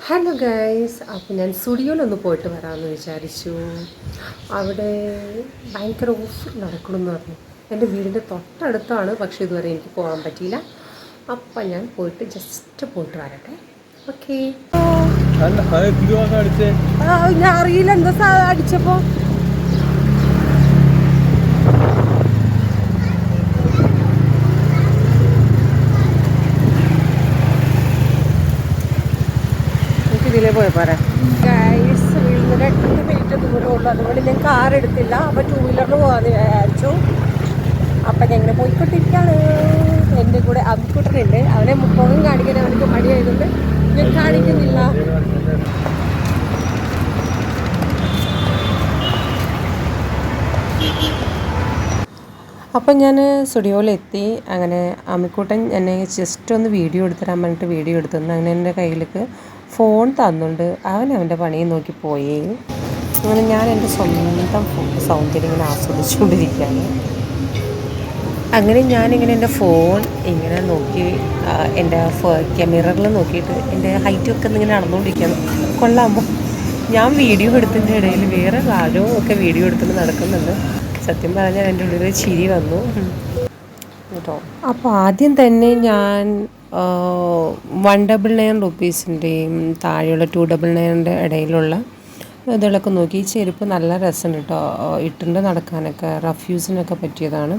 Hello guys, അപ്പോൾ ഞാൻ സ്റ്റുഡിയോയിലൊന്ന് പോയിട്ട് വരാമെന്ന് വിചാരിച്ചു. അവിടെ ഭയങ്കര ഓഫർ നടക്കണമെന്ന് പറഞ്ഞു. എൻ്റെ വീടിൻ്റെ തൊട്ടടുത്താണ്, പക്ഷേ ഇതുവരെ എനിക്ക് പോകാൻ പറ്റിയില്ല. അപ്പം ഞാൻ പോയിട്ട് ജസ്റ്റ് പോയിട്ട് വരട്ടെ. ഓക്കെ. ഞാൻ അറിയില്ല എന്താ അടിച്ചപ്പോൾ. ഇതിലേ പോയി പോരാ ഗൈസ്. വീടിന് 2 മിനിറ്റ് ദൂരമുള്ളൂ, അതുകൊണ്ട് ഞാൻ കാർ എടുത്തില്ല. അപ്പോൾ 2 വീലറിൽ പോകാമെന്ന് വിചാരിച്ചു. അപ്പം ഞാൻ ഇങ്ങനെ പോയിക്കൊണ്ടിരിക്കുകയാണ്. എൻ്റെ കൂടെ അബ്കുട്ടനുണ്ട്. അവനെ മുഖം കാണിക്കാൻ അവനക്ക് മടിയായതുകൊണ്ട് ഞാൻ കാണിക്കുന്നില്ല. അപ്പം ഞാൻ സ്റ്റുഡിയോയിലെത്തി. അങ്ങനെ അമ്മിക്കുട്ടൻ എന്നെ ജസ്റ്റ് ഒന്ന് വീഡിയോ എടുത്തരാൻ പറഞ്ഞിട്ട് വീഡിയോ എടുത്തു. അങ്ങനെ എൻ്റെ കയ്യിലേക്ക് ഫോൺ തന്നുകൊണ്ട് അവൻ അവൻ്റെ പണിയും നോക്കി പോയി. അങ്ങനെ ഞാൻ എൻ്റെ സ്വന്തം സൗന്ദര്യം ഇങ്ങനെ ആസ്വദിച്ചുകൊണ്ടിരിക്കുകയാണ്. അങ്ങനെ ഞാനിങ്ങനെ എൻ്റെ ഫോൺ ഇങ്ങനെ നോക്കി എൻ്റെ മിററിൽ നോക്കിയിട്ട് എൻ്റെ ഹൈറ്റൊക്കെ ഇങ്ങനെ നടന്നുകൊണ്ടിരിക്കുകയാണ്. കൊള്ളാമോ? ഞാൻ വീഡിയോ എടുത്തതിൻ്റെ ഇടയിൽ വേറെ ആരോ ഒക്കെ വീഡിയോ എടുത്തിട്ട് നടക്കുന്നുണ്ട്. സത്യം പറഞ്ഞാൽ എൻ്റെ ഉള്ളിൽ ചിരി വന്നു കേട്ടോ. അപ്പോൾ ആദ്യം തന്നെ ഞാൻ 199 റുപ്പീസിൻ്റെയും താഴെയുള്ള 299 ഇടയിലുള്ള ഇതുകളൊക്കെ നോക്കി. ഈ ചെരുപ്പ് നല്ല രസമുണ്ട് കേട്ടോ, ഇട്ടിട്ട് നടക്കാനൊക്കെ റഫ് യൂസിനൊക്കെ പറ്റിയതാണ്.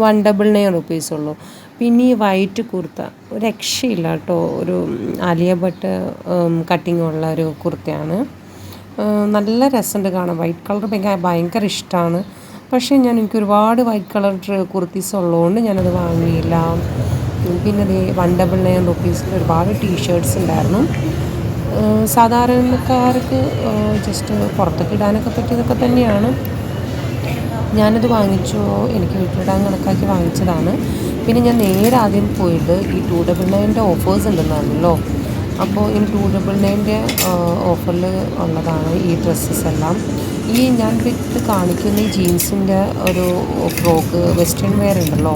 199 റുപ്പീസുള്ളൂ. പിന്നെ ഈ വൈറ്റ് കുർത്ത ഒരു രക്ഷയില്ല കേട്ടോ, ഒരു ആലിയ ഭട്ട് കട്ടിങ് ഉള്ള ഒരു കുർത്തയാണ്. നല്ല രസമുണ്ട് കാണാൻ. വൈറ്റ് കളർ ഭയങ്കര ഇഷ്ടമാണ്. പക്ഷേ എനിക്ക് ഒരുപാട് വൈറ്റ് കളർ കുർത്തീസ് ഉള്ളതുകൊണ്ട് ഞാനത് വാങ്ങിയില്ല. പിന്നെ 199 റുപ്പീസിൽ ഒരുപാട് ടീഷർട്ട്സ് ഉണ്ടായിരുന്നു. സാധാരണക്കാർക്ക് ജസ്റ്റ് പുറത്തൊക്കെ ഇടാനൊക്കെ പറ്റിയതൊക്കെ തന്നെയാണ്. ഞാനത് വാങ്ങിച്ചു, എനിക്ക് വീട്ടിലിടാൻ കണക്കാക്കി വാങ്ങിച്ചതാണ്. പിന്നെ ഞാൻ നേരെ ആദ്യം പോയിട്ട് ഈ 299 ഓഫേഴ്സ് ഉണ്ടെന്നാണല്ലോ. അപ്പോൾ ഈ 299 ഓഫറിൽ ഉള്ളതാണ് ഈ ഡ്രസ്സസ് എല്ലാം. ഈ ഞാൻ ഇത് കാണിക്കുന്ന ഈ ജീൻസിൻ്റെ ഒരു ഫ്രോക്ക് വെസ്റ്റേൺ വെയർ ഉണ്ടല്ലോ,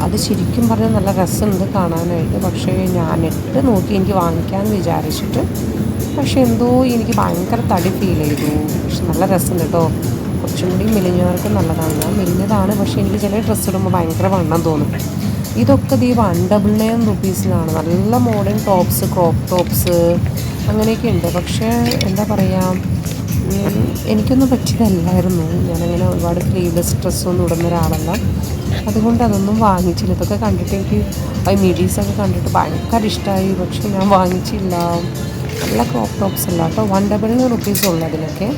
അത് ശരിക്കും പറഞ്ഞാൽ നല്ല രസമുണ്ട് കാണാനായിട്ട്. പക്ഷേ ഞാൻ ഇട്ട് നോക്കി എനിക്ക് വാങ്ങിക്കാമെന്ന് വിചാരിച്ചിട്ട്, പക്ഷേ എന്തോ എനിക്ക് ഭയങ്കര തടി ഫീൽ ചെയ്തു. പക്ഷെ നല്ല രസമുണ്ട് കേട്ടോ, കുറച്ചും കൂടി മെലിഞ്ഞവർക്ക് നല്ലതാണ്. ഞാൻ മെലിഞ്ഞതാണ്, പക്ഷേ എനിക്ക് ചില ഡ്രസ്സ് ഇടുമ്പോൾ ഭയങ്കര വണ്ണം തോന്നും. ഇതൊക്കെ 199 റുപ്പീസിലാണ്. നല്ല മോഡേൺ ടോപ്സ്, ക്രോപ്പ് ടോപ്സ് അങ്ങനെയൊക്കെ ഉണ്ട്. പക്ഷേ എന്താ പറയുക, എനിക്കൊന്നും പറ്റിയതല്ലായിരുന്നു. ഞാനങ്ങനെ ഒരുപാട് സ്ലീവ്ലെസ് ഡ്രസ്സൊന്നും ഇടുന്ന ഒരാളല്ല, അതുകൊണ്ട് അതൊന്നും വാങ്ങിച്ചില്ല. ഇതൊക്കെ കണ്ടിട്ട് എനിക്ക് മിഡീസൊക്കെ കണ്ടിട്ട് ഭയങ്കര ഇഷ്ടമായി, പക്ഷേ ഞാൻ വാങ്ങിച്ചില്ല. നല്ല ക്രോപ്പ് ടോപ്സ് അല്ല കേട്ടോ, 199 റുപ്പീസ് ഉള്ളൂ. അതിനൊക്കെ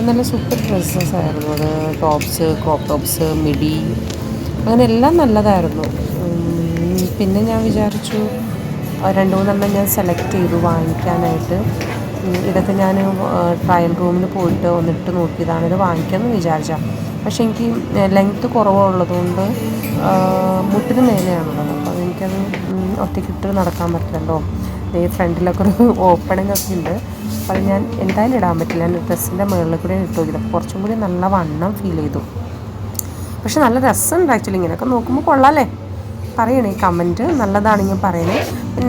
നല്ല സൂപ്പർ ഡ്രസ്സസ് ആയിരുന്നു അത്. ടോപ്സ്, ക്രോപ്പ് ടോപ്സ്, മിഡി അങ്ങനെ എല്ലാം നല്ലതായിരുന്നു. പിന്നെ ഞാൻ വിചാരിച്ചു 2-3 ഞാൻ സെലക്ട് ചെയ്തു വാങ്ങിക്കാനായിട്ട്. ഇതൊക്കെ ഞാൻ ട്രയൽ റൂമിൽ പോയിട്ട് ഒന്നിട്ട് നോക്കിയതാണ്. ഇത് വാങ്ങിക്കാമെന്ന് വിചാരിച്ചാൽ, പക്ഷേ എനിക്ക് ലെങ്ത്ത് കുറവുള്ളതുകൊണ്ട് മുട്ടിന് മേലെയാണുള്ളത്. അപ്പോൾ എനിക്കത് ഒറ്റയ്ക്കിട്ട് നടക്കാൻ പറ്റില്ലല്ലോ. ഈ ഫ്രണ്ടിലൊക്കെ ഒരു ഓപ്പണിംഗ് ഒക്കെ ഉണ്ട്. അപ്പോൾ അത് ഞാൻ എന്തായാലും ഇടാൻ പറ്റില്ല. ഞാൻ ഡ്രസ്സിൻ്റെ മുകളിൽ കൂടെ ഇട്ട് നോക്കിയത്, അപ്പോൾ കുറച്ചും കൂടി നല്ല വണ്ണം ഫീൽ ചെയ്തു. പക്ഷെ നല്ല രസമുണ്ട് ആക്ച്വലി. ഇങ്ങനെയൊക്കെ നോക്കുമ്പോൾ കൊള്ളാമല്ലേ? പറയണേ കമൻറ്റ്, നല്ലതാണെങ്കിൽ പറയണേ.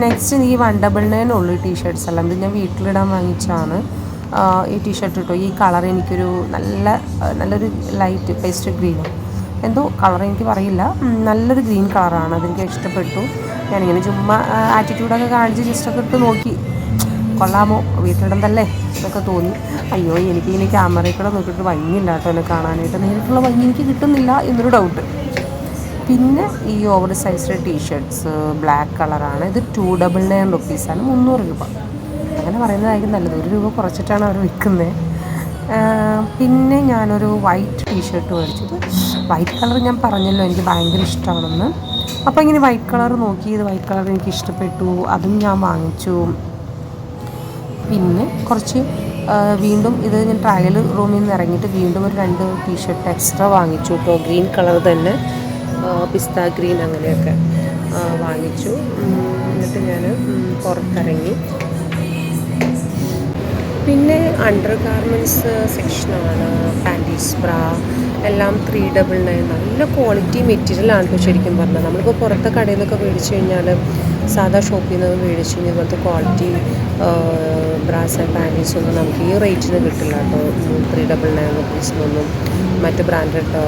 നെക്സ്റ്റ് ഈ 199 ഉള്ളൂ ടീഷർട്ട്സ് എല്ലാം. ഇത് ഞാൻ വീട്ടിലിടാൻ വാങ്ങിച്ചാണ് ഈ ടീഷർട്ട് കേട്ടോ. ഈ കളർ എനിക്കൊരു നല്ലൊരു ലൈറ്റ് പേസ്റ്റ് ഗ്രീനോ എന്തോ കളർ എനിക്ക് പറയില്ല, നല്ലൊരു ഗ്രീൻ കളറാണ്. അതെനിക്ക് ഇഷ്ടപ്പെട്ടു. ഞാനിങ്ങനെ ചുമ്മാ ആറ്റിറ്റ്യൂഡൊക്കെ കാണിച്ച് ജസ്റ്റൊക്കെ ഇട്ട് നോക്കി, കൊള്ളാമോ വീട്ടിലിടുന്നതല്ലേ എന്നൊക്കെ തോന്നി. അയ്യോ, എനിക്കിങ്ങനെ ക്യാമറയിൽ കൂടെ നോക്കിയിട്ട് ഭംഗിയില്ല കേട്ടോ എന്നെ കാണാനായിട്ട്. നേരിട്ടുള്ള ഭംഗി എനിക്ക് കിട്ടുന്നില്ല എന്നൊരു ഡൗട്ട്. പിന്നെ ഈ ഓവർ സൈസ്ഡ് ടീഷർട്ട്സ് ബ്ലാക്ക് കളറാണ്. ഇത് 299 റുപ്പീസാണ്, 300 രൂപ. അങ്ങനെ പറയുന്നതായിരിക്കും നല്ലത്, 1 രൂപ കുറച്ചിട്ടാണ് അവർ വിൽക്കുന്നത്. പിന്നെ ഞാനൊരു വൈറ്റ് ടീഷർട്ട് മേടിച്ചത്. വൈറ്റ് കളർ ഞാൻ പറഞ്ഞല്ലോ എനിക്ക് ഭയങ്കര ഇഷ്ടമാണെന്ന്. അപ്പോൾ ഇങ്ങനെ വൈറ്റ് കളർ നോക്കി, ഇത് വൈറ്റ് കളർ എനിക്ക് ഇഷ്ടപ്പെട്ടു, അതും ഞാൻ വാങ്ങിച്ചു. പിന്നെ കുറച്ച് വീണ്ടും ഇത് ഞാൻ ട്രയൽ റൂമിൽ നിന്ന് ഇറങ്ങിയിട്ട് വീണ്ടും ഒരു 2 ടീഷർട്ട് എക്സ്ട്രാ വാങ്ങിച്ചു കേട്ടോ. ഗ്രീൻ കളർ തന്നെ, പിസ്ത ഗ്രീൻ അങ്ങനെയൊക്കെ വാങ്ങിച്ചു. എന്നിട്ട് ഞാൻ പുറത്തിറങ്ങി. പിന്നെ അണ്ടർ ഗാർമെൻറ്റ്സ് സെക്ഷനാണ്. പാൻറ്റീസ്, ബ്രാ എല്ലാം 399. നല്ല ക്വാളിറ്റി മെറ്റീരിയലാണ് ഇപ്പോൾ ശരിക്കും പറഞ്ഞാൽ. നമ്മളിപ്പോൾ പുറത്തെ കടയിൽ നിന്നൊക്കെ മേടിച്ച് കഴിഞ്ഞാൽ, സാധാ ഷോപ്പിൽ നിന്ന് മേടിച്ച് കഴിഞ്ഞാൽ ഇതുപോലത്തെ ക്വാളിറ്റി ബ്രാസ് ആൻഡ് പാൻറ്റീസൊന്നും നമുക്ക് ഈ റേറ്റിന് കിട്ടില്ല കേട്ടോ. 399 റുപ്പീസിനൊന്നും മറ്റ് ബ്രാൻഡഡ്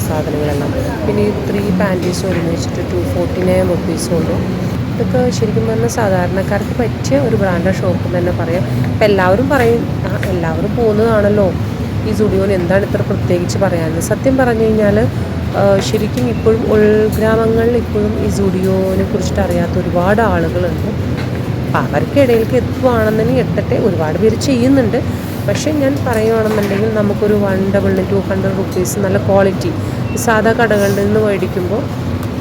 സാധനങ്ങളെല്ലാം. പിന്നെ ഈ 3 പാൻറ്റീസും ഒരുമിച്ചിട്ട് 249 റുപ്പീസുള്ളൂ. ഇതൊക്കെ ശരിക്കും പറഞ്ഞാൽ സാധാരണക്കാർക്ക് പറ്റിയ ഒരു ബ്രാൻഡഡ് ഷോപ്പ് തന്നെ പറയാം. ഇപ്പം എല്ലാവരും പറയും, എല്ലാവരും പോകുന്നതാണല്ലോ ഈ സുഡിയോന്, എന്താണ് ഇത്ര പ്രത്യേകിച്ച് പറയാമെന്ന്. സത്യം പറഞ്ഞു കഴിഞ്ഞാൽ ശരിക്കും ഇപ്പോഴും ഉൾഗ്രാമങ്ങളിൽ ഇപ്പോഴും ഈ സുഡിയോനെ കുറിച്ചിട്ട് അറിയാത്ത ഒരുപാട് ആളുകളുണ്ട്. അപ്പം അവർക്കിടയിലേക്ക് എത്തുവാണെന്നുണ്ടെങ്കിൽ എത്തട്ടെ. ഒരുപാട് പേര് ചെയ്യുന്നുണ്ട്. പക്ഷേ ഞാൻ പറയുകയാണെന്നുണ്ടെങ്കിൽ നമുക്കൊരു 199 റുപ്പീസ് നല്ല ക്വാളിറ്റി സാധാ കടകളിൽ നിന്ന് മേടിക്കുമ്പോൾ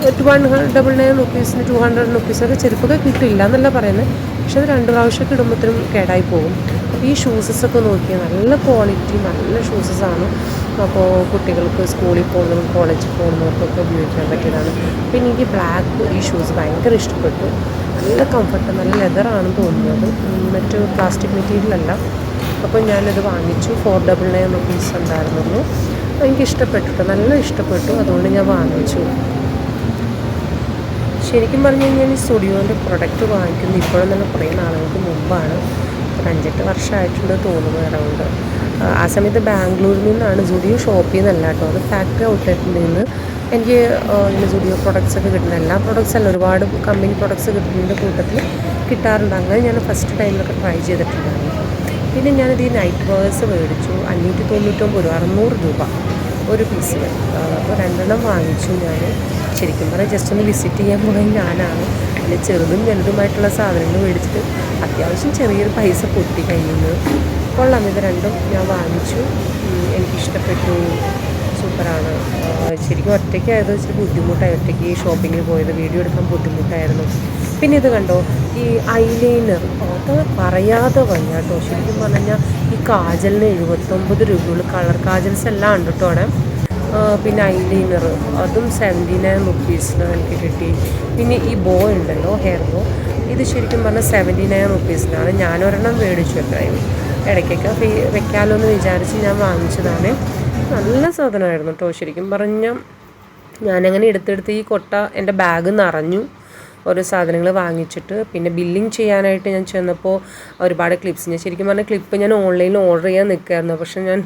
199 റുപ്പീസിന് 200 റുപ്പീസൊക്കെ ചെരുപ്പൊക്കെ കിട്ടില്ല എന്നല്ല പറയുന്നത്. പക്ഷെ അത് 2 പ്രാവശ്യമൊക്കെ ഇടുമ്പോഴത്തേനും കേടായി പോകും. അപ്പോൾ ഈ ഷൂസസൊക്കെ നോക്കിയാൽ നല്ല ക്വാളിറ്റി നല്ല ഷൂസസാണ്. അപ്പോൾ കുട്ടികൾക്ക് സ്കൂളിൽ പോകുന്നതും കോളേജിൽ പോകുന്നവർക്കൊക്കെ ഉപയോഗിക്കാൻ പറ്റിയതാണ്. പിന്നെ എനിക്ക് ബ്ലാക്ക് ഈ ഷൂസ് ഭയങ്കര ഇഷ്ടപ്പെട്ടു. നല്ല കംഫർട്ട്, നല്ല ലെതറാണ് തോന്നുന്നത്, മറ്റ് പ്ലാസ്റ്റിക് മെറ്റീരിയലല്ല. അപ്പോൾ ഞാനത് വാങ്ങിച്ചു. 499 റുപ്പീസ് ഉണ്ടായിരുന്നുള്ളൂ. എനിക്ക് ഇഷ്ടപ്പെട്ടു, നല്ല ഇഷ്ടപ്പെട്ടു. അതുകൊണ്ട് ഞാൻ വാങ്ങിച്ചു. ശരിക്കും പറഞ്ഞു കഴിഞ്ഞാൽ ഈ സ്റ്റുഡിയോൻ്റെ പ്രൊഡക്റ്റ് വാങ്ങിക്കുന്നത് ഇപ്പോഴും തന്നെ കുറേ നാളുകൾക്ക് മുമ്പാണ്. 5-8 വർഷമായിട്ടുണ്ട് തോന്നുന്നു അറൗണ്ട്. ആ സമയത്ത് ബാംഗ്ലൂരിൽ നിന്നാണ്, സ്റ്റുഡിയോ ഷോപ്പിൽ നിന്നല്ല കേട്ടോ, അത് ഫാക്ടറി ഔട്ട്ലെറ്റിൽ നിന്ന് എനിക്ക് ഇങ്ങനെ സ്റ്റുഡിയോ പ്രൊഡക്ട്സ് ഒക്കെ കിട്ടുന്നത്. എല്ലാ പ്രൊഡക്ട്സ് അല്ല, ഒരുപാട് കമ്പനി പ്രൊഡക്ട്സ് കിട്ടുന്നതിൻ്റെ കൂട്ടത്തിൽ കിട്ടാറുണ്ട്. അങ്ങനെ ഞാൻ ഫസ്റ്റ് ടൈമിലൊക്കെ ട്രൈ ചെയ്തിട്ടുണ്ടായിരുന്നു. പിന്നെ ഞാനിത് ഈ നൈറ്റ് വേഴ്സ് മേടിച്ചു. 599 രൂപ, 600 രൂപ ഒരു പീസിന്. അപ്പോൾ 2 എണ്ണം വാങ്ങിച്ചു ഞാൻ. ശരിക്കും പറഞ്ഞാൽ ജസ്റ്റ് ഒന്ന് വിസിറ്റ് ചെയ്യാൻ പോയി ഞാനാണ്. പിന്നെ ചെറുതും വലുതുമായിട്ടുള്ള സാധനങ്ങൾ മേടിച്ചിട്ട് അത്യാവശ്യം ചെറിയൊരു പൈസ പൊട്ടി കയ്യിൽ നിന്ന്. കൊള്ളാം, ഇത് രണ്ടും ഞാൻ വാങ്ങിച്ചു. എനിക്കിഷ്ടപ്പെട്ടു, സൂപ്പറാണ്. ശരിക്കും ഒറ്റയ്ക്കായത് ഇച്ചിരി ബുദ്ധിമുട്ടായി, ഒറ്റയ്ക്ക് ഷോപ്പിങ്ങിൽ പോയത്, വീഡിയോ എടുക്കാൻ ബുദ്ധിമുട്ടായിരുന്നു. പിന്നെ ഇത് കണ്ടോ, ഈ ഐലൈനർ, അത് പറയാതെ വയ്യ കേട്ടോ. ശരിക്കും പറഞ്ഞു കഴിഞ്ഞാൽ ഈ കാജലിന് 79 രൂപയുള്ളൂ. കളർ കാജൽസ് എല്ലാം ഉണ്ട് കേട്ടോ അവിടെ. പിന്നെ ഐലൈനർ അതും 79 റുപ്പീസിന് എനിക്ക് കിട്ടി. പിന്നെ ഈ ബോ ഉണ്ടല്ലോ, ഹെയർ ബോ, ഇത് ശരിക്കും പറഞ്ഞാൽ 79 റുപ്പീസിനാണ്. ഞാനൊരെണ്ണം മേടിച്ചു. എത്രയും ഇടയ്ക്കൊക്കെ വെക്കാമല്ലോ എന്ന് വിചാരിച്ച് ഞാൻ വാങ്ങിച്ചതാണ്. നല്ല സാധനമായിരുന്നു കേട്ടോ. ശരിക്കും പറഞ്ഞാൽ ഞാനങ്ങനെ എടുത്തെടുത്ത് ഈ കൊട്ട എൻ്റെ ബാഗ് നിറഞ്ഞു ഓരോ സാധനങ്ങൾ വാങ്ങിച്ചിട്ട്. പിന്നെ ബില്ലിങ് ചെയ്യാനായിട്ട് ഞാൻ ചെന്നപ്പോൾ ഒരുപാട് ക്ലിപ്സ്, ഞാൻ ശരിക്കും പറഞ്ഞാൽ ക്ലിപ്പ് ഞാൻ ഓൺലൈനിൽ ഓർഡർ ചെയ്യാൻ നിൽക്കുമായിരുന്നു. പക്ഷേ ഞാൻ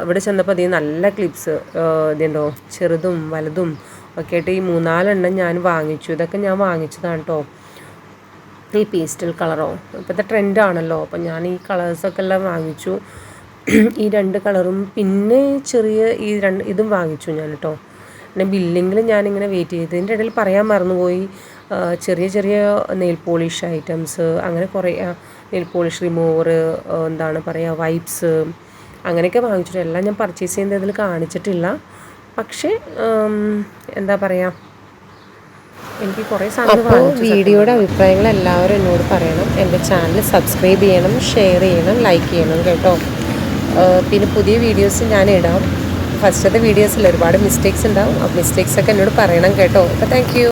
ഇവിടെ ചെന്നപ്പോൾ അതേ നല്ല ക്ലിപ്സ് ഇതുണ്ടോ, ചെറുതും വലുതും ഒക്കെ ആയിട്ട് ഈ 3-4 എണ്ണം ഞാൻ വാങ്ങിച്ചു. ഇതൊക്കെ ഞാൻ വാങ്ങിച്ചതാണ് കേട്ടോ. ഈ പേസ്റ്റൽ കളറോ ഇപ്പോഴത്തെ ട്രെൻഡാണല്ലോ. അപ്പം ഞാൻ ഈ കളേഴ്സൊക്കെ എല്ലാം വാങ്ങിച്ചു. ഈ 2 കളറും പിന്നെ ചെറിയ ഈ 2 ഇതും വാങ്ങിച്ചു ഞാൻ കേട്ടോ. പിന്നെ ബില്ലിങ്ങിൽ ഞാനിങ്ങനെ വെയിറ്റ് ചെയ്ത്, ഇതിൻ്റെ ഇടയിൽ പറയാൻ മറന്നുപോയി, ചെറിയ ചെറിയ നെയിൽ പോളിഷ് ഐറ്റംസ്, അങ്ങനെ കുറേ നെയിൽ പോളിഷ് റിമൂവർ, എന്താണ് പറയുക, വൈപ്സ്, അങ്ങനെയൊക്കെ വാങ്ങിച്ചിട്ട് എല്ലാം ഞാൻ പർച്ചേസ് ചെയ്യുന്നത് ഇതിൽ കാണിച്ചിട്ടില്ല. പക്ഷേ എന്താ പറയുക, എനിക്ക് കുറേ സാധനം വാങ്ങിച്ചു. വീഡിയോയുടെ അഭിപ്രായങ്ങൾ എല്ലാവരും എന്നോട് പറയണം. എൻ്റെ ചാനൽ സബ്സ്ക്രൈബ് ചെയ്യണം, ഷെയർ ചെയ്യണം, ലൈക്ക് ചെയ്യണം കേട്ടോ. പിന്നെ പുതിയ വീഡിയോസ് ഞാൻ ഇടാം. ഫസ്റ്റത്തെ വീഡിയോസിൽ ഒരുപാട് മിസ്റ്റേക്സ് ഉണ്ടാവും. ആ മിസ്റ്റേക്സൊക്കെ എന്നോട് പറയണം കേട്ടോ. അപ്പോൾ താങ്ക് യു.